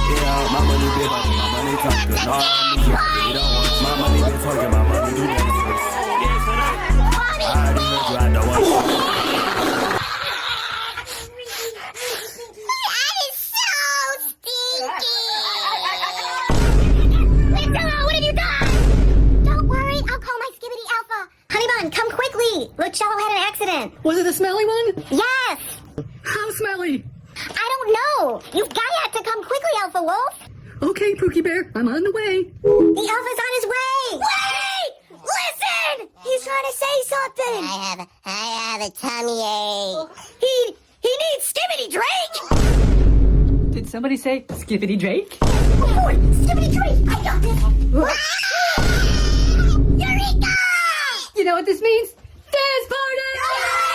Yeah, my money big, my money talking. No, you don't want my money big talking, my money do dances. I already heard you, I don't want you. That is so stinky! Lisa, what have you done? Don't worry, I'll call my skibidi alpha. Honey bun, come quickly. Lucello had an accident. Was it the smelly one? Yes! How smelly? I don't know. You've got to come quickly, Alpha Wolf. Okay, Pookie Bear, I'm on the way. The Alpha's on his way. Wait! Listen! He's trying to say something. I have a tummy ache. He needs Skibidi Drake. Did somebody say Skippity Drake? Oh boy, Skibidi Drake! I got this. Ah! Eureka! You know what this means? Dance party!